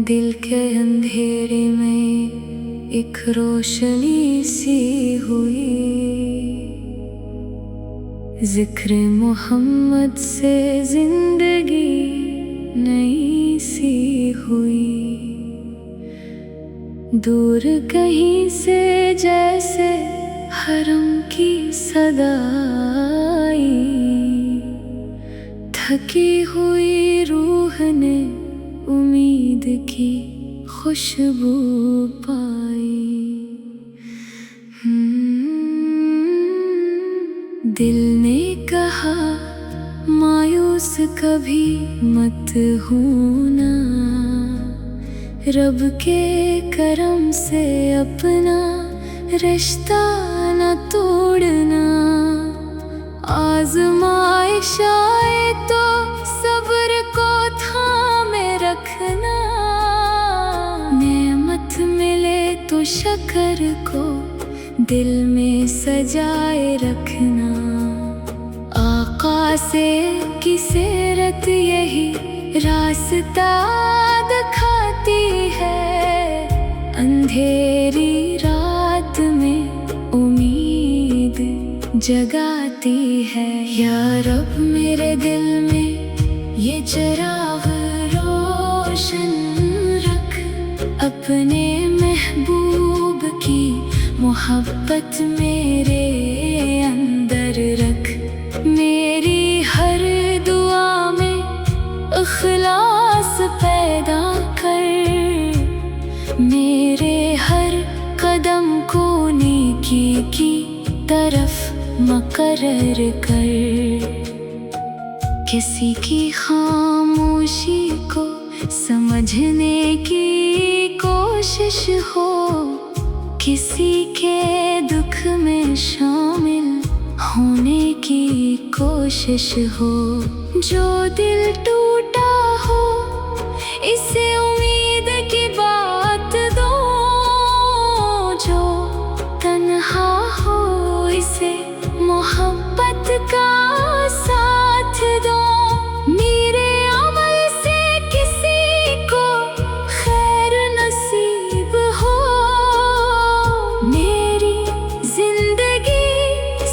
दिल के अंधेरे में एक रोशनी सी हुई, जिक्र मोहम्मद से जिंदगी नई सी हुई। दूर कहीं से जैसे हरम की सदा आई, थकी हुई रूह ने उम्मीद की खुशबू पाई। दिल ने कहा मायूस कभी मत होना, रब के करम से अपना रिश्ता न तोड़ना। आज़माइश आए तो सब्र को थामे रखना, नेमत मिले तो शक्र को दिल में सजाए रखना। आका से की सीरत यही रास्ता दिखाती है, अंधेरी रात में उम्मीद जगाती है। या रब मेरे दिल में ये चिराग रोशन रख, अपने महबूब की मोहब्बत मेरे अंदर रख। मेरी हर दुआ में इखलास पैदा कर, मेरे हर कदम को नेकी की तरफ मुकर्रर कर। किसी की खामोशी को समझने की कोशिश हो, किसी के दुख में शामिल होने की कोशिश हो। जो दिल टूटा हो इसे उम्मीद की बात दो, जो तन्हा हो इसे मोहब्बत का साथ दो। मेरे अमल से किसी को खैर नसीब हो, मेरी जिंदगी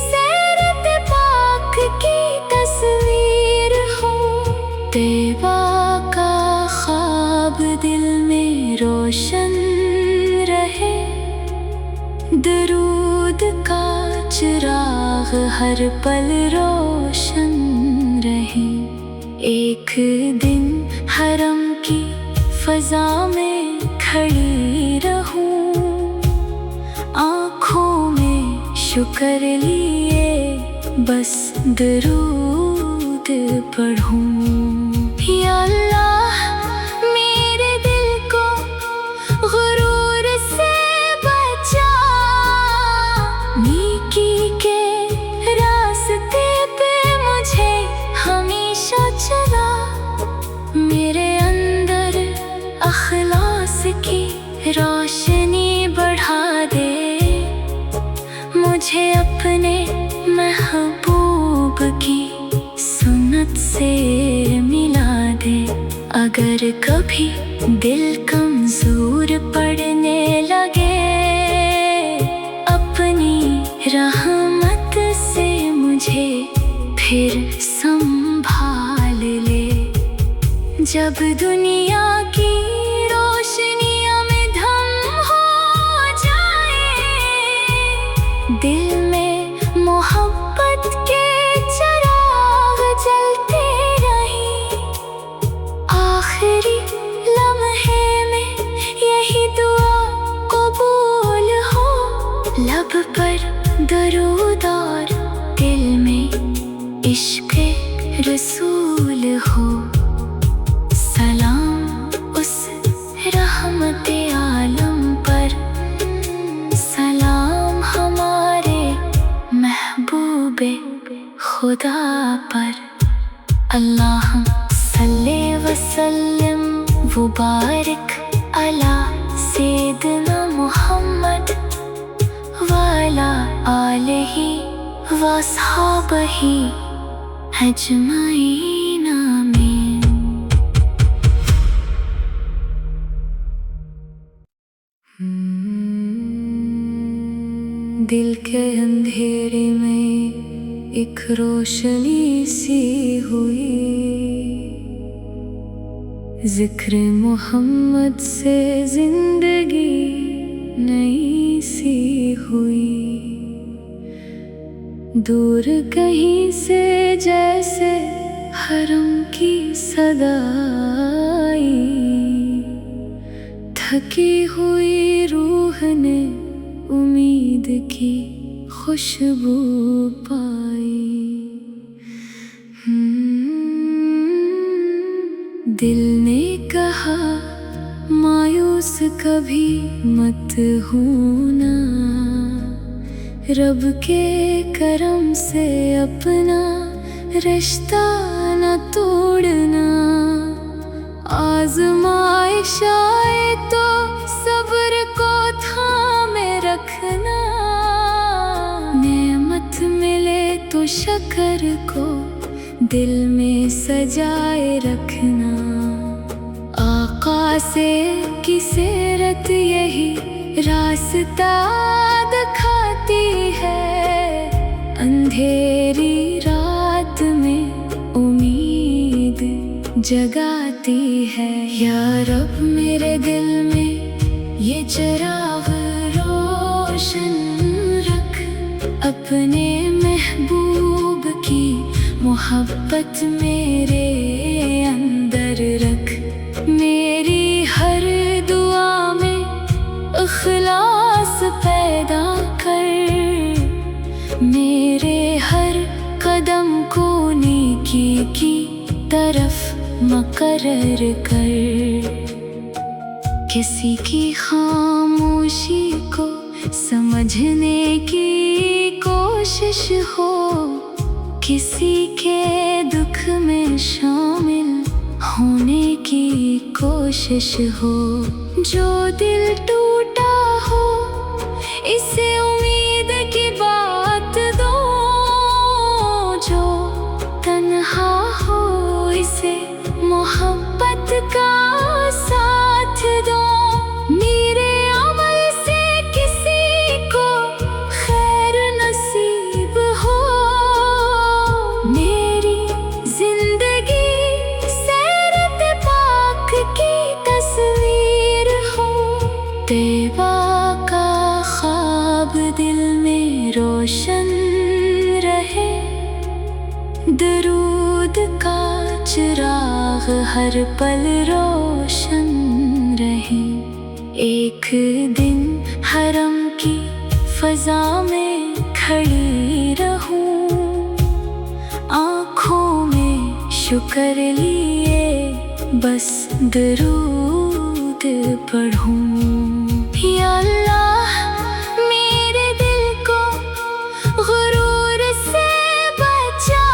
सीरत पाक की तस्वीर हो। तैबा का ख्वाब दिल में रोशन रहे, दरूद का चिराग हर पल रोशन रहे। एक दिन हरम की फजा में खड़ी रहूं, आँखों में शुक्र लिए बस दरूद पढ़ूं। या अल्लाह मेरे दिल को गुरूर से बचा, नेकी के रास्ते पे मुझे हमेशा चला। मेरे अंदर अखलास की रोशनी बढ़ा दे, मुझे अपने महबूब की सुन्नत से मिला दे। अगर कभी दिल कमजोर पड़ने लगे, अपनी रहमत से मुझे फिर संभाल ले। जब दुनिया की रोशनियां में धम हो जाए, दिल में मोहब्बत के चिराग जलते रहे। आखिरी लम्हे में यही दुआ कबूल हो, लब पर दरूद और दिल में इश्क़ रसूल हो। सलाम उस रहमते आलम पर, सलाम हमारे महबूबे खुदा पर। अल्लाह सल्ले वसल्लम वबारिक अला सय्यिदना मुहम्मद वाला आलिही वअस्हाबिही अजमईन। आमीन। दिल के अंधेरे में एक रोशनी सी हुई। जिक्र मोहम्मद से जिंदगी नई सी हुई। दूर कहीं से जैसे हरम की सदा आई। थकी हुई रूह ने उम्मीद की खुशबू पाई। दिल ने कहा मायूस कभी मत होना। रब के करम से अपना रिश्ता न तोड़ना। आज़माइश आए तो सब्र को थामे रखना। नेमत मिले तो शक्र को दिल में सजाए रखना। आका से की सीरत यही रास्ता दिखाती है। अंधेरी रात में उम्मीद जगाती है। या रब मेरे दिल में ये चिराग रोशन रख। अपने महबूब की मोहब्बत मेरे अंदर रख। मेरी हर दुआ में इखलास पैदा कर। मेरे हर कदम को नेकी की तरफ मुकर्रर कर। किसी की खामोशी को समझने की कोशिश हो। किसी के दुख में शामिल होने की कोशिश हो। जो दिल टूटा हो इसे उम्मीद की बात दो। जो तन्हा हो इसे मोहब्बत का साथ दो। मेरे अमल से किसी को खैर नसीब हो। मेरी जिंदगी सीरत पाक की तस्वीर हो। तैबा का ख्वाब दिल में रोशन रहे। दरूद का चिराग हर पल रोशन रहे। एक दिन हरम की फजा में खड़ी रहूं। आँखों में शुक्र लिए बस दरूद पढ़ूं। या अल्लाह मेरे दिल को गुरूर से बचा।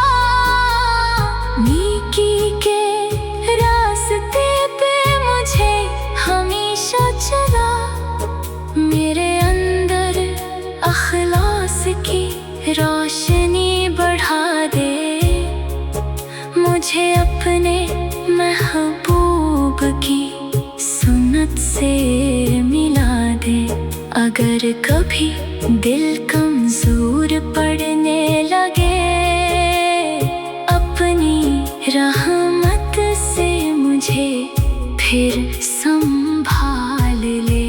नेकी के रास्ते पे मुझे हमेशा चला। मेरे अंदर अखलास की रोशनी बढ़ा दे। मुझे अपने महबूब की सुन्नत से मिला दे। अगर कभी दिल कमजोर पड़ने लगे अपनी रहमत से मुझे फिर संभाल ले।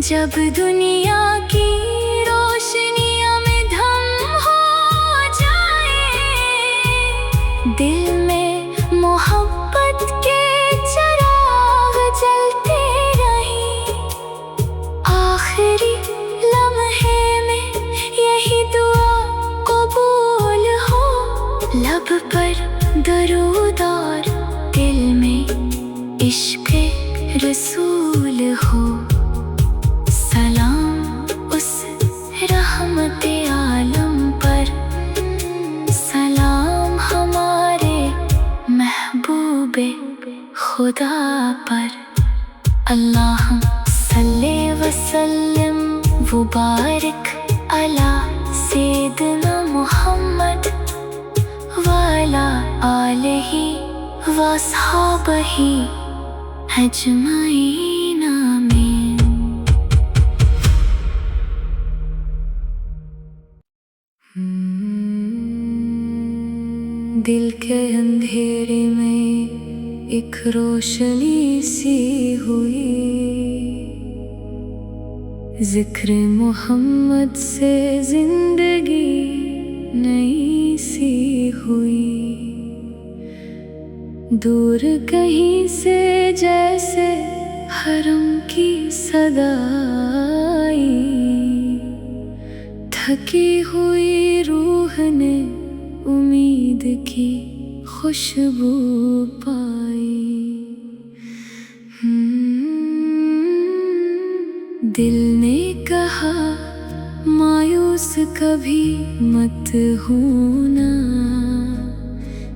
जब दुनिया की रोशनियां में धम हो जाए। दिल में मोहब्बत के चिराग जलते रहे। आखिरी लम्हे में यही दुआ कबूल हो। लब पर दरूद और दिल में इश्क़े रसूल हो। सलाम उस रहमते आलम पर। सलाम हमारे महबूबे खुदा पर। अल्लाह सल्ले वसल्लम मुबारक अला सैयदना मुहम्मद वाला आलिही वसहाबिही अजमाइन। आमीन। के अंधेरे में एक रोशनी सी हुई। जिक्र मोहम्मद से जिंदगी नई सी हुई। दूर कहीं से जैसे हरम की सदा आई। थकी हुई रूह ने उम्मीद की खुशबू पाई। दिल ने कहा मायूस कभी मत होना।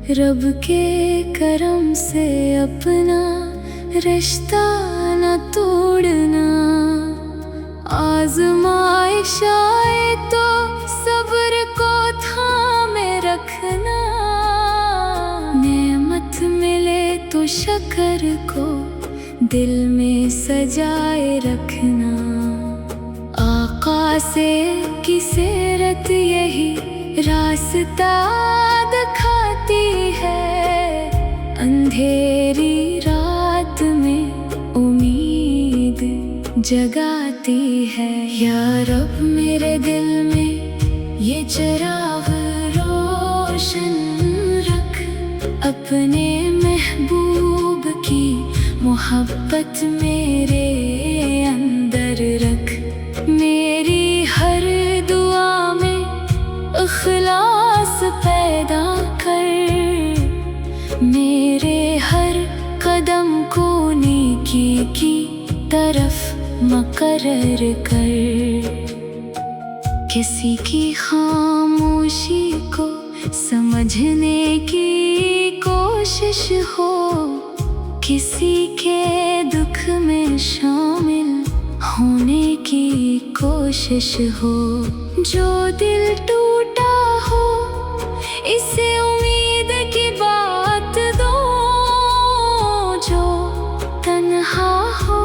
रब के करम से अपना रिश्ता न तोड़ना। आज़माइश आए तो सब्र को थामे रखना। नेमत मिले तो शक्र को दिल में सजाए रखना। आका से की सीरत यही रास्ता दिखाती है। अंधेरी रात में उम्मीद जगाती है। या रब मेरे दिल में ये चिराग रोशन रख। अपने महबूब की मोहब्बत मेरे अंदर रख। मेरी हर दुआ में इखलास पैदा कर। मेरे हर कदम को नेकी की तरफ मुकर्रर कर। किसी की खामोशी को समझने की कोशिश हो। किसी के दुख में शामिल होने की कोशिश हो। जो दिल टूटा हो इसे उम्मीद की बात दो। जो तन्हा हो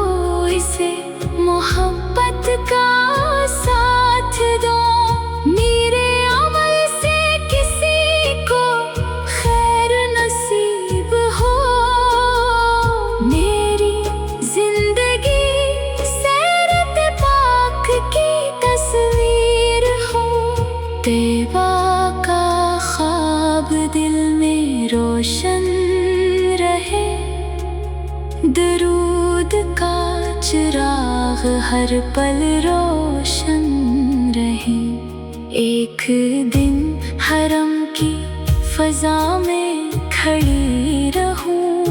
इसे मोहब्बत का साथ दो। मेरे अमल से किसी को खैर नसीब हो। मेरी जिंदगी सीरत पाक की तस्वीर हो। तैबा का ख्वाब दिल में रोशन रहे। दरूद का चिराग हर पल रोशन रहे। एक दिन हरम की फजा में खड़ी रहूं।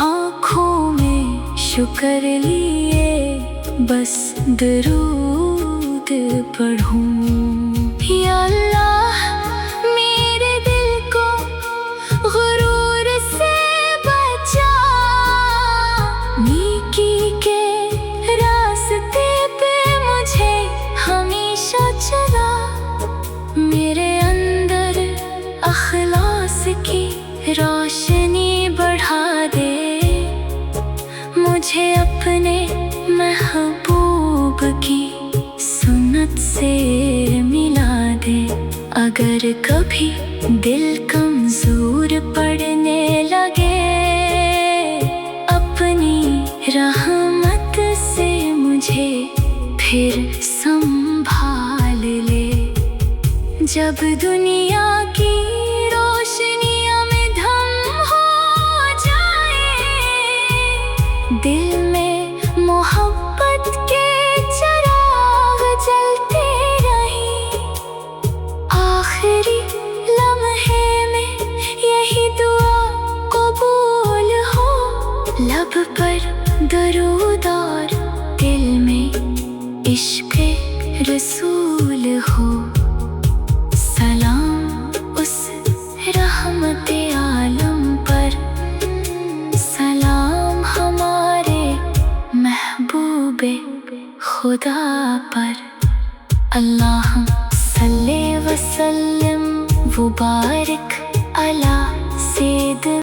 आँखों में शुक्र लिए बस दरूद पढ़ूं। या अल्लाह मेरे दिल को गुरूर से बचा। नेकी के रास्ते पे मुझे हमेशा चला। मेरे अंदर अखलास की रोशनी बढ़ा दे। मुझे अपने महबूब की सुन्नत से मिला दे। अगर कभी दिल कमजोर पड़ने लगे अपनी रहमत से मुझे फिर संभाल ले। जब दुनिया की रोशनियां में धम हो जाए। दिल में मोहब्बत के चिराग जलते रहे। आखिरी लम्हे में यही दुआ कबूल हो। लब पर दरूद और दिल में इश्क रसूल हो। सलाम उस रहमते आलम पर। सलाम हमारे महबूबे खुदा पर। अल्लाह सल्ले वसल्लम वबारिक अला सैय्यद।